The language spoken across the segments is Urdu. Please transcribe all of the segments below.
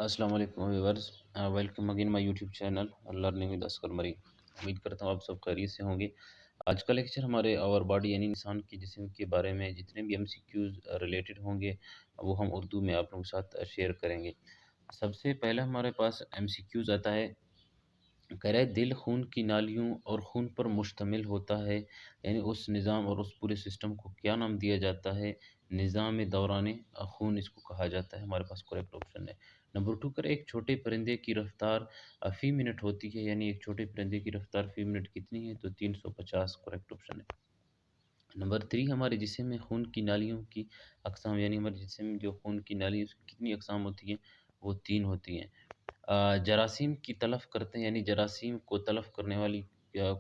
السلام علیکم viewers, welcome again my YouTube channel learning with اسکر مری۔ امید کرتا ہوں آپ سب خیریت سے ہوں گے۔ آج کا لیکچر ہمارے اور باڈی یعنی انسان کے جسم کے بارے میں جتنے بھی MCQs ریلیٹڈ ہوں گے وہ ہم اردو میں آپ لوگوں کے ساتھ شیئر کریں گے۔ سب سے پہلا ہمارے پاس MCQs آتا ہے، کہہ رہے دل خون کی نالیوں اور خون پر مشتمل ہوتا ہے، یعنی اس نظام اور اس پورے سسٹم کو کیا نام دیا جاتا ہے؟ نظام دوران خون اس کو کہا جاتا ہے۔ ہمارے پاس کریکٹ آپشن ہے نمبر 2 پر ایک چھوٹے پرندے کی رفتار فی منٹ ہوتی ہے، یعنی ایک چھوٹے پرندے کی رفتار فی منٹ کتنی ہے؟ تو 350 کریکٹ آپشن ہے۔ نمبر 3 ہمارے جسم میں خون کی نالیوں کی اقسام، یعنی ہمارے جسم میں جو خون کی نالی اس کی کتنی اقسام ہوتی ہیں؟ وہ 3 ہوتی ہیں۔ جراثیم کی تلف کرتے ہیں، یعنی جراثیم کو تلف کرنے والی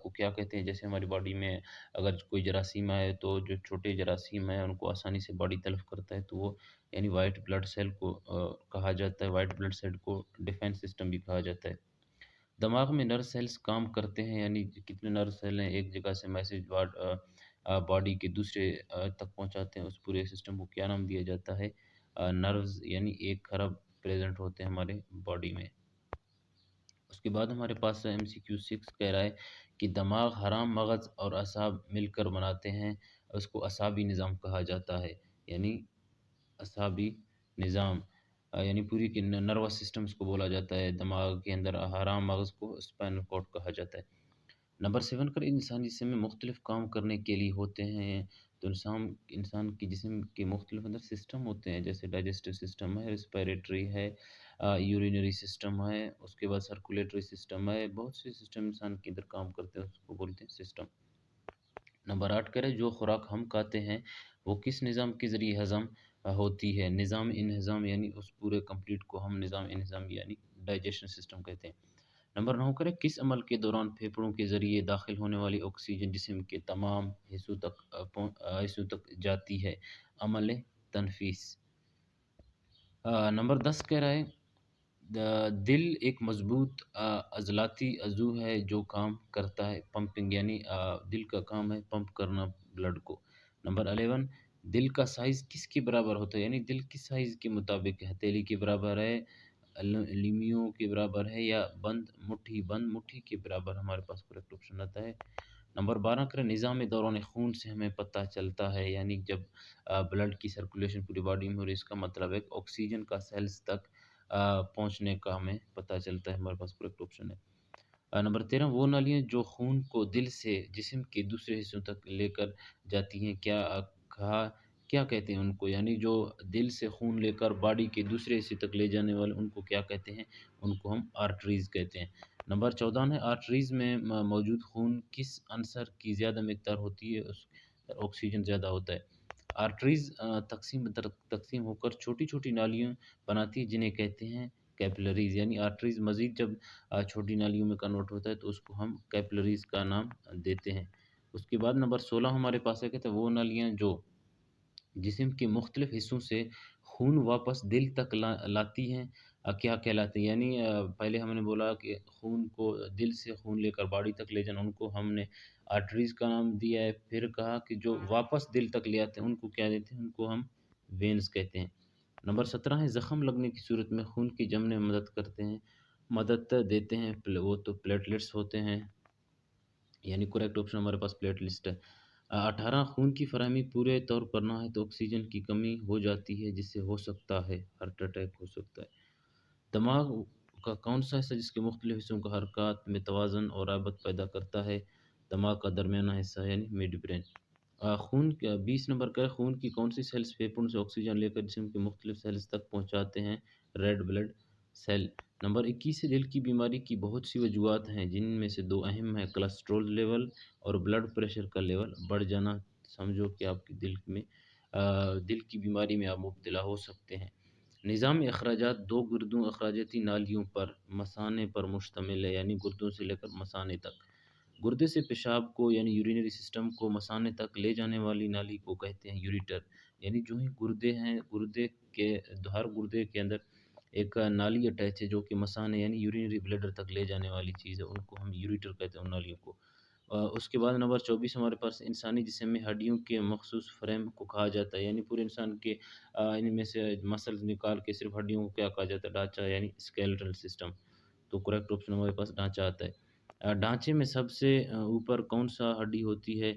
کو کیا کہتے ہیں؟ جیسے ہماری باڈی میں اگر کوئی جراثیم آئے تو جو چھوٹے جراثیم ہیں ان کو آسانی سے باڈی تلف کرتا ہے، تو وہ یعنی وائٹ بلڈ سیل کو کہا جاتا ہے۔ وائٹ بلڈ سیل کو ڈیفینس سسٹم بھی کہا جاتا ہے۔ دماغ میں نرو سیلز کام کرتے ہیں، یعنی کتنے نرو سیل ہیں ایک جگہ سے میسج باڈی کے دوسرے تک پہنچاتے ہیں، اس پورے سسٹم کو کیا نام دیا جاتا ہے؟ نروز، یعنی 1 خراب پریزنٹ ہوتے ہیں ہمارے باڈی میں۔ اس کے بعد ہمارے پاس MCQ 6 کہہ رہا ہے کہ دماغ، حرام مغز اور اعصاب مل کر بناتے ہیں، اس کو اعصابی نظام کہا جاتا ہے، یعنی اعصابی نظام، یعنی پوری کی نروس سسٹم اس کو بولا جاتا ہے۔ دماغ کے اندر حرام مغز کو اسپائنل کارڈ کہا جاتا ہے۔ نمبر 7 پر انسانی جسم میں مختلف کام کرنے کے لیے ہوتے ہیں، تو انسان کی جسم کے مختلف اندر سسٹم ہوتے ہیں، جیسے ڈائجسٹو سسٹم ہے، ریسپیریٹری ہے، یورینری سسٹم ہے، اس کے بعد سرکولیٹری سسٹم ہے، بہت سے سسٹم انسان کے اندر کام کرتے ہیں، اس کو بولتے ہیں سسٹم۔ نمبر 8 کرے جو خوراک ہم کھاتے ہیں وہ کس نظام کے ذریعے ہضم ہوتی ہے؟ نظام انہضام، یعنی اس پورے کمپلیٹ کو ہم نظام انہضام یعنی ڈائجیشن سسٹم کہتے ہیں۔ نمبر 9 کرے کس عمل کے دوران پھیپھڑوں کے ذریعے داخل ہونے والی آکسیجن جسم کے تمام حصوں تک جاتی ہے؟ عمل تنفیس۔ نمبر 10 کہہ رہا ہے دل ایک مضبوط عضلاتی عضو ہے جو کام کرتا ہے پمپنگ، یعنی دل کا کام ہے پمپ کرنا بلڈ کو۔ نمبر 11 دل کا سائز کس کے برابر ہوتا ہے؟ یعنی دل کس سائز کے مطابق ہے؟ ہتھیلی کے برابر ہے، لیمیوں کے برابر ہے، یا بند مٹھی کے برابر؟ ہمارے پاس کریکٹ آپشن آتا ہے نمبر 12 کرے نظام دوران خون سے ہمیں پتہ چلتا ہے، یعنی جب بلڈ کی سرکولیشن پوری باڈی میں ہو رہی ہے، اس کا مطلب ہے آکسیجن کا سیلز تک پہنچنے کا ہمیں پتہ چلتا ہے۔ ہمارے پاس کریکٹ آپشن ہے نمبر 13 وہ نالیاں جو خون کو دل سے جسم کے دوسرے حصوں تک لے کر جاتی ہیں کیا کہتے ہیں ان کو؟ یعنی جو دل سے خون لے کر باڈی کے دوسرے حصے تک لے جانے والے ان کو کیا کہتے ہیں؟ ان کو ہم آرٹریز کہتے ہیں۔ نمبر 14 ہے آرٹریز میں موجود خون کس عنصر کی زیادہ مقدار ہوتی ہے؟ اس آکسیجن زیادہ ہوتا ہے۔ آرٹریز تقسیم ہو کر چھوٹی چھوٹی نالیاں بناتی ہے جنہیں کہتے ہیں کیپلریز، یعنی آرٹریز مزید جب چھوٹی نالیوں میں کنورٹ ہوتا ہے تو اس کو ہم کیپلریز کا نام دیتے ہیں۔ اس کے بعد نمبر 16 ہمارے پاس ہے، کہتے ہیں وہ نالیاں جو جسم کے مختلف حصوں سے خون واپس دل تک لاتی ہیں کیا کہلاتے ہیں؟ یعنی پہلے ہم نے بولا کہ خون کو دل سے خون لے کر باڈی تک لے جانا ان کو ہم نے آرٹریز کا نام دیا ہے، پھر کہا کہ جو واپس دل تک لے آتے ہیں ان کو کیا دیتے ہیں؟ ان کو ہم وینز کہتے ہیں۔ نمبر 17 ہے زخم لگنے کی صورت میں خون کی جمنے میں مدد دیتے ہیں، وہ تو پلیٹلیٹس ہوتے ہیں، یعنی کریکٹ آپشن ہمارے پاس پلیٹلیسٹ ہے۔ 18 خون کی فراہمی پورے طور پر نہ ہے تو آکسیجن کی کمی ہو جاتی ہے جس سے ہو سکتا ہے ہارٹ اٹیک ہو سکتا ہے۔ دماغ کا کون سا حصہ جس کے مختلف حصوں کا حرکات میں توازن اور رابط پیدا کرتا ہے؟ دماغ کا درمیانہ حصہ یعنی مڈ برین۔ 20 نمبر کا خون کی کون سی سیلز پھیپھڑوں سے آکسیجن لے کر جسم کے مختلف سیلز تک پہنچاتے ہیں؟ Red blood cell. نمبر 21 دل کی بیماری کی بہت سی وجوہات ہیں جن میں سے 2 اہم ہیں کولیسٹرول لیول اور بلڈ پریشر کا لیول بڑھ جانا۔ سمجھو کہ آپ کی دل کی بیماری میں آپ مبتلا ہو سکتے ہیں۔ نظام اخراجات 2 گردوں اخراجاتی نالیوں پر مثانے پر مشتمل ہے، یعنی گردوں سے لے کر مثانے تک۔ گردے سے پیشاب کو یعنی یورینری سسٹم کو مثانے تک لے جانے والی نالی کو کہتے ہیں یوریٹر، یعنی جو ہی گردے ہیں ہر گردے کے اندر ایک نالی اٹیچ ہے جو کہ مثانے یعنی یورینری بلیڈر تک لے جانے والی چیز ہے، ان کو ہم یوریٹر کہتے ہیں ان نالیوں کو۔ اس کے بعد نمبر 24 ہمارے پاس انسانی جسم میں ہڈیوں کے مخصوص فریم کو کہا جاتا ہے، یعنی پورے انسان کے ان میں سے مسلز نکال کے صرف ہڈیوں کو کیا کہا جاتا ہے؟ ڈھانچہ، یعنی اسکیلٹل سسٹم۔ تو کریکٹ آپشن ہمارے پاس ڈھانچہ آتا ہے۔ ڈھانچے میں سب سے اوپر کون سا ہڈی ہوتی ہے؟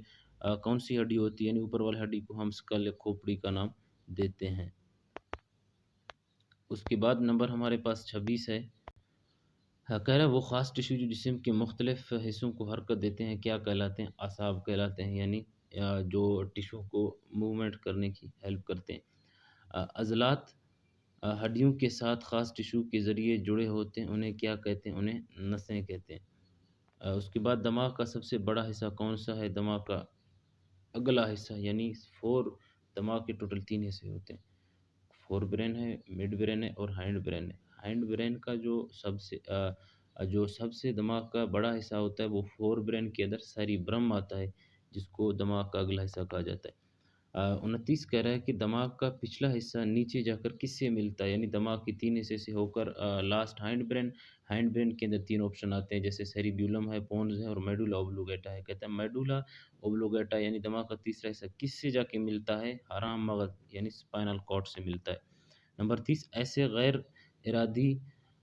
کون سی ہڈی ہوتی ہے؟ یعنی اوپر والی ہڈی کو ہم اسکل یا کھوپڑی کا نام دیتے ہیں۔ اس کے بعد نمبر ہمارے پاس 26 ہے۔ کہہ رہا ہے وہ خاص ٹشو جو جسم کے مختلف حصوں کو حرکت دیتے ہیں کیا کہلاتے ہیں؟ اعصاب کہلاتے ہیں، یعنی جو ٹشو کو موومنٹ کرنے کی ہیلپ کرتے ہیں۔ عضلات ہڈیوں کے ساتھ خاص ٹشو کے ذریعے جڑے ہوتے ہیں، انہیں کیا کہتے ہیں؟ انہیں نسیں کہتے ہیں۔ اس کے بعد دماغ کا سب سے بڑا حصہ کون سا ہے؟ دماغ کا اگلا حصہ، یعنی دماغ کے ٹوٹل 3 حصے ہوتے ہیں، فور برین ہے، مڈ برین ہے اور ہینڈ برین ہے۔ ہینڈ برین کا جو سب سے دماغ کا بڑا حصہ ہوتا ہے وہ فور برین کے اندر سیریبرم آتا ہے، جس کو دماغ کا اگلا حصہ کہا جاتا ہے۔ 29 کہہ رہا ہے کہ دماغ کا پچھلا حصہ نیچے جا کر کس سے ملتا ہے؟ یعنی دماغ کی 3 حصے سے ہو کر لاسٹ ہینڈ برین کے اندر 3 آپشن آتے ہیں، جیسے سیریبیولم ہے، پونز ہے اور میڈولا اوبلونگیٹا ہے۔ کہتا ہے میڈولا اوبلونگیٹا یعنی دماغ کا تیسرا حصہ کس سے جا کے ملتا ہے؟ حرام مغز یعنی اسپائنل کارڈ سے ملتا ہے۔ نمبر 30 ایسے غیر ارادی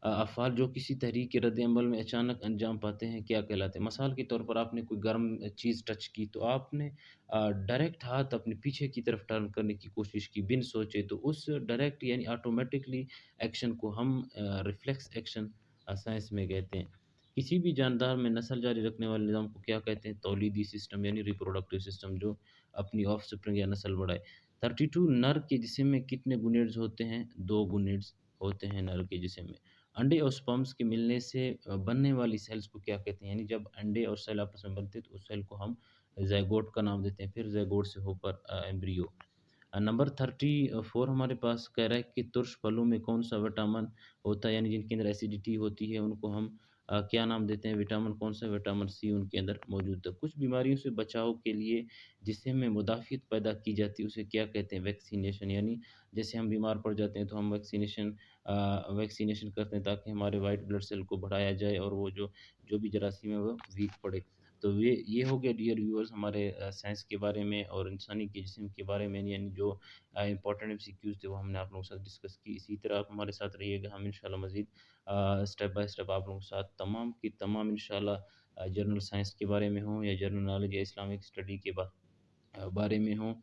افعال جو کسی تحریک کے رد عمل میں اچانک انجام پاتے ہیں کیا کہلاتے ہیں؟ مثال کے طور پر آپ نے کوئی گرم چیز ٹچ کی تو آپ نے ڈائریکٹ ہاتھ اپنے پیچھے کی طرف ٹرن کرنے کی کوشش کی بن سوچے، تو اس ڈائریکٹ یعنی آٹومیٹکلی ایکشن کو ہم ریفلیکس ایکشن سائنس میں کہتے ہیں۔ کسی بھی جاندار میں نسل جاری رکھنے والے نظام کو کیا کہتے ہیں؟ تولیدی سسٹم یعنی ریپروڈکٹیو سسٹم، جو اپنی آف سپرنگ یا نسل بڑھائے۔ 32 نر کے جسم میں کتنے گونیڈز ہوتے ہیں؟ 2 گونیڈز ہوتے ہیں نر کے جسم میں۔ انڈے اور سپرمز کے ملنے سے بننے والی سیلز کو کیا کہتے ہیں؟ یعنی جب انڈے اور سیل آپس میں بنتے ہیں تو اس سیل کو ہم زیگوٹ کا نام دیتے ہیں، پھر زیگوٹ سے ہو کر ایمبریو۔ نمبر 34 ہمارے پاس کہہ رہا ہے کہ ترش پھلوں میں کون سا وٹامن ہوتا ہے؟ یعنی جن کے اندر ایسیڈیٹی ہوتی ہے ان کو ہم کیا نام دیتے ہیں؟ وٹامن کون سا؟ وٹامن سی ان کے اندر موجود ہے۔ کچھ بیماریوں سے بچاؤ کے لیے جسم میں مدافعت پیدا کی جاتی ہے اسے کیا کہتے ہیں؟ ویکسینیشن، یعنی جیسے ہم بیمار پڑ جاتے ہیں تو ہم ویکسینیشن کرتے ہیں تاکہ ہمارے وائٹ بلڈ سیل کو بڑھایا جائے اور وہ جو بھی جراثیم ہے وہ ویک پڑے۔ تو یہ ہو گیا ڈیئر ویورز ہمارے سائنس کے بارے میں اور انسانی کے جسم کے بارے میں، یعنی جو امپورٹنٹ MCQs تھے وہ ہم نے آپ لوگوں کے ساتھ ڈسکس کی۔ اسی طرح آپ ہمارے ساتھ رہیے گا، ہم انشاءاللہ مزید اسٹیپ بائی اسٹیپ آپ لوگوں کے ساتھ تمام کی تمام انشاءاللہ جنرل سائنس کے بارے میں ہوں یا جنرل نالج یا اسلامک اسٹڈی کے بارے میں ہوں،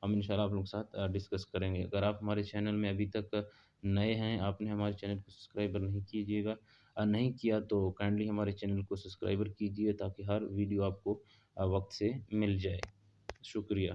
ہم انشاءاللہ آپ لوگوں کے ساتھ ڈسکس کریں گے۔ اگر آپ ہمارے چینل میں ابھی تک نئے ہیں، آپ نے ہمارے چینل کو سبسکرائبر نہیں کیجیے گا، نہیں کیا تو کائنڈلی ہمارے چینل کو سبسکرائبر کیجیے تاکہ ہر ویڈیو آپ کو وقت سے مل جائے۔ شکریہ۔